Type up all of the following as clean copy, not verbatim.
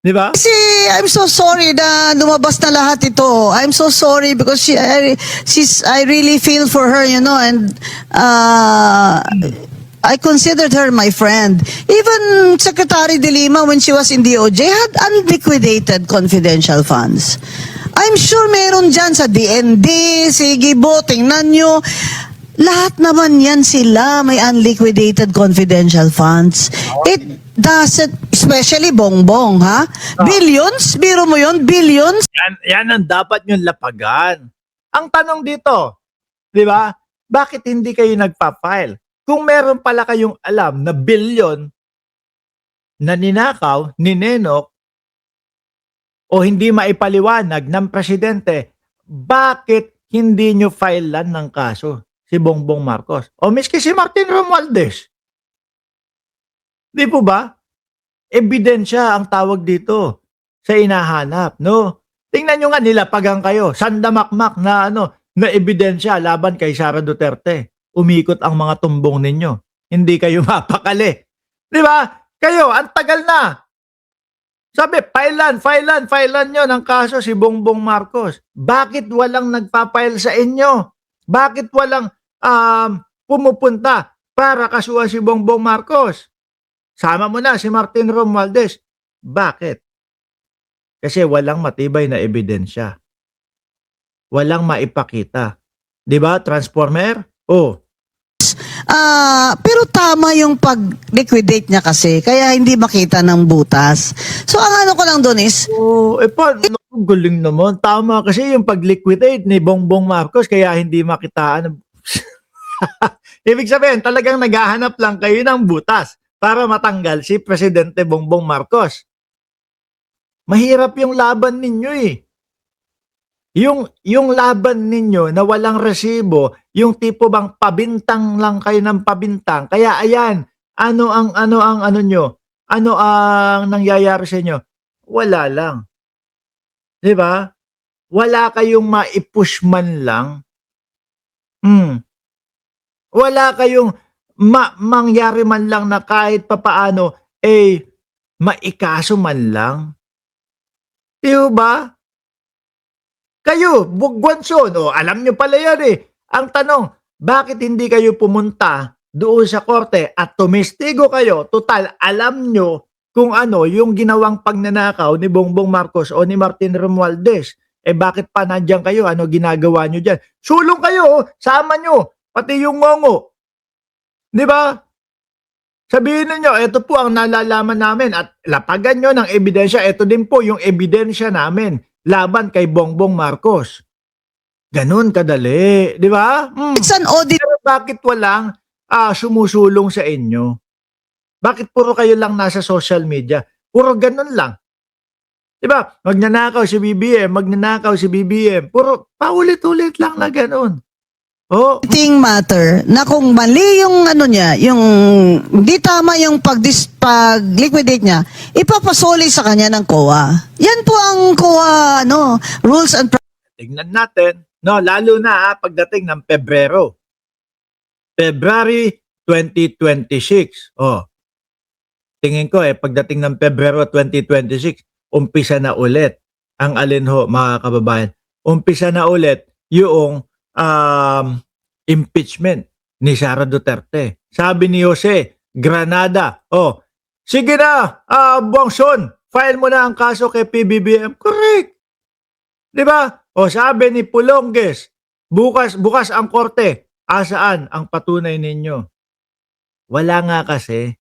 Di ba? Kasi I'm so sorry na lumabas na lahat ito. I'm so sorry because I really feel for her, you know, and I considered her my friend. Even Secretary De Lima, when she was in DOJ, had unliquidated confidential funds. I'm sure meron dyan sa DND, sige bo, tingnan nyo. Lahat naman yan sila may unliquidated confidential funds. It doesn't, especially Bongbong, ha? Billions? Biro mo yun? Billions? Yan ang dapat yung lapagan. Ang tanong dito, di ba? Bakit hindi kayo nagpa-file? Kung meron pala kayong alam na bilyon na ninakaw, ninenok, o hindi maipaliwanag ng presidente, bakit hindi nyo filean ng kaso si Bongbong Marcos? O miski si Martin Romualdez. Di po ba? Ebidensya ang tawag dito sa inahanap, no? Tingnan nyo nga nilapagan kayo, sandamakmak na na ebidensya laban kay Sara Duterte. Umikot ang mga tumbong ninyo. Hindi kayo mapakali. Di ba? Kayo, ang tagal na. Sabi, filean nyo ng kaso si Bongbong Marcos. Bakit walang nagpa-file sa inyo? Bakit walang pumupunta para kasuhan si Bongbong Marcos? Sama mo na si Martin Romualdez. Bakit? Kasi walang matibay na ebidensya. Walang maipakita. Di ba, Transformer? Oh. Pero tama yung pag-liquidate niya kasi, kaya hindi makita ng butas. So, ang ano ko lang doon is, Paano? Galing naman. Tama kasi yung pag-liquidate ni Bongbong Marcos kaya hindi makitaan. Ibig sabihin, talagang naghahanap lang kayo ng butas para matanggal si Presidente Bongbong Marcos. Mahirap yung laban ninyo eh. Yung laban ninyo na walang resibo, yung tipo bang pabintang lang kayo ng pabintang. Kaya ayan, ano ang nyo? Ano ang nangyayari sa inyo? Wala lang. 'Di ba? Wala kayong maipush man lang. Wala kayong mangyari man lang na kahit papaano maikaso man lang. 'Di ba? Kayo, Bugwanson, alam nyo pala yan eh. Ang tanong, bakit hindi kayo pumunta doon sa korte at tumistigo kayo? Total, alam nyo kung ano yung ginawang pagnanakaw ni Bongbong Marcos o ni Martin Romualdez. Bakit pa nandiyan kayo? Ano ginagawa nyo dyan? Sulong kayo, sama nyo, pati yung ngongo. Di ba? Sabihin ninyo, ito po ang nalalaman namin at lapagan nyo ng ebidensya. Ito din po yung ebidensya namin laban kay Bongbong Marcos. Ganun kadali, di ba? it's an audit. Pero bakit walang sumusulong sa inyo? Bakit puro kayo lang nasa social media? Puro ganun lang. Di ba? Magnanakaw si BBM, Puro paulit-ulit lang na ganun. Matter na kung mali yung ano niya, yung di tama yung pag-liquidate niya, ipapasoli sa kanya ng COA. Yan po ang COA rules and Tignan natin, lalo na pagdating ng Pebrero. February 2026. Tingin ko pagdating ng Pebrero 2026, umpisa na ulit ang alinho mga kababayan. Umpisa na ulit yung impeachment ni Sara Duterte. Sabi ni Jose Granada, sige na, Bongson, file mo na ang kaso kay PBBM. Correct. Di ba? Sabi ni Pulonges, bukas ang korte. Asaan ang patunay ninyo? Wala nga kasi.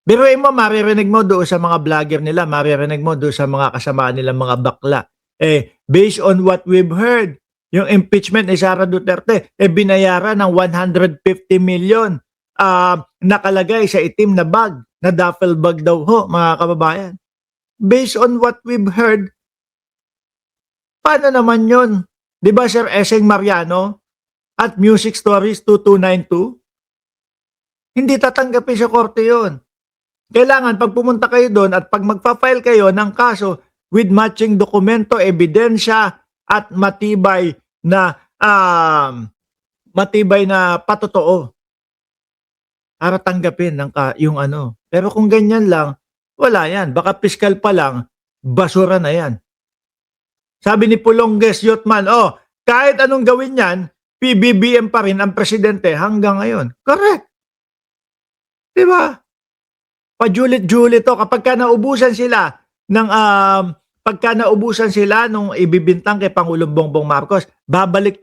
Biruin mo, maririnig mo doon sa mga vlogger nila, maririnig mo doon sa mga kasamaan nila, mga bakla. Based on what we've heard, yung impeachment ni Sara Duterte, binayaran ng 150 million. Nakalagay sa itim na bag, na duffel bag daw mga kababayan. Based on what we've heard, paano naman yun? Di ba Sir Eseng Mariano at Music Stories 2292? Hindi tatanggapin sa korte yun. Kailangan pag pumunta kayo doon at pag magpa-file kayo ng kaso with matching dokumento, ebidensya at matibay na patotoo para tanggapin yung Pero kung ganyan lang, wala yan. Baka piskal pa lang basura na yan. Sabi ni Pulongges Yotman, kahit anong gawin yan, PBBM pa rin ang presidente hanggang ngayon. Correct. Diba? Pajulit-julit to. Kapag naubusan sila ng nung ibibintang kay Pangulong Bongbong Marcos, babalik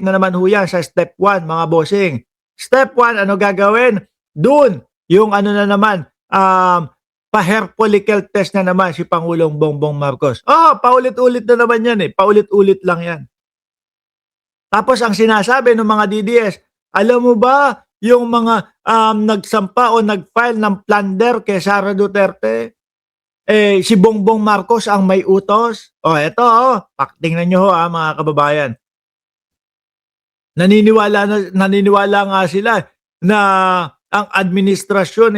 na naman ho yan sa step 1, mga bossing. Step 1, ano gagawin? Doon, yung ano na naman, pa-hair follicle test na naman si Pangulong Bongbong Marcos. Paulit-ulit na naman yan eh. Paulit-ulit lang yan. Tapos ang sinasabi ng mga DDS, alam mo ba yung mga nagsampa o nag-file ng plunder kay Sara Duterte? Si Bongbong Marcos ang may utos. Eto, tingnan nyo ho mga kababayan. Naniniwala nga sila na ang administrasyon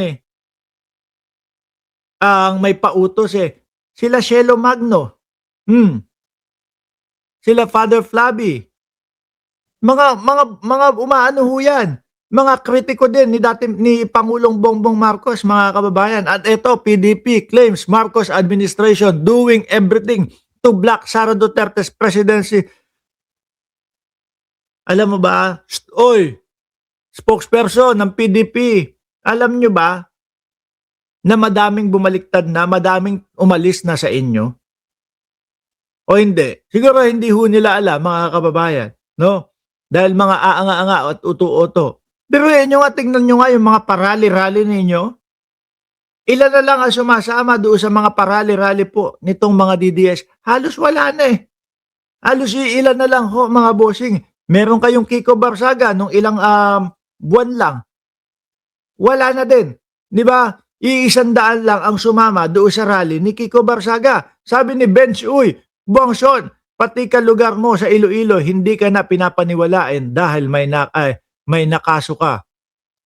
ang may pautos Sila Cielo Magno. Sila Father Flavi. Mga umaano ho yan. Mga kritiko din ni Pangulong Bongbong Marcos, mga kababayan. At ito, PDP claims Marcos administration doing everything to block Sara Duterte's presidency. Alam mo ba? Spokesperson ng PDP, alam nyo ba na madaming bumaliktad na, madaming umalis na sa inyo? O hindi? Siguro hindi ho nila alam, mga kababayan. No? Dahil mga aanga-anga at uto-uto. Pero nyo nga, tingnan nyo nga yung mga parali-rally ninyo. Ilan na lang ang sumasama doon sa mga parali-rally po nitong mga DDS. Halos wala na Halos ilan na lang ho, mga bossing. Meron kayong Kiko Barsaga nung ilang buwan lang. Wala na din. Di ba? 100 lang ang sumama doon sa rally ni Kiko Barsaga. Sabi ni Bench, Bongson, pati ka lugar mo sa Iloilo, hindi ka na pinapaniwalain dahil may nakaso ka.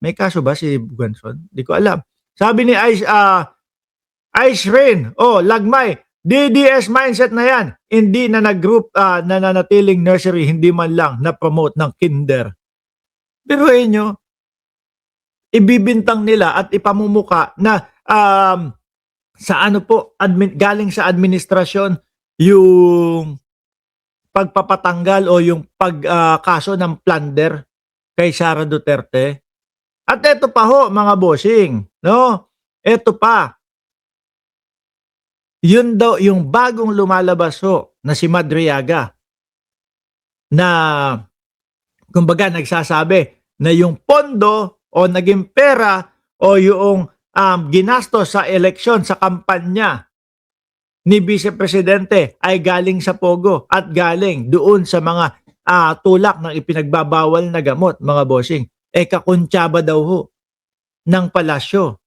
May kaso ba si Bongson? Di ko alam. Sabi ni Ice Rain, Lagmay, DDS mindset na yan. Hindi na nag-group na nanatiling nursery, hindi man lang na-promote ng kinder. Pero nyo, ibibintang nila at ipamumuka na sa ano po, galing sa administrasyon yung pagpapatanggal o yung pagkaso ng plunder kay Sara Duterte. At eto pa ho, mga bossing, no? Eto pa. Yun daw, yung bagong lumalabas ho na si Madriaga na kumbaga nagsasabi na yung pondo o naging pera o yung ginastos sa eleksyon, sa kampanya ni Vice Presidente ay galing sa Pogo at galing doon sa mga tulak ng ipinagbabawal na gamot, mga bossing. Kakuntsaba daw ho ng palasyo.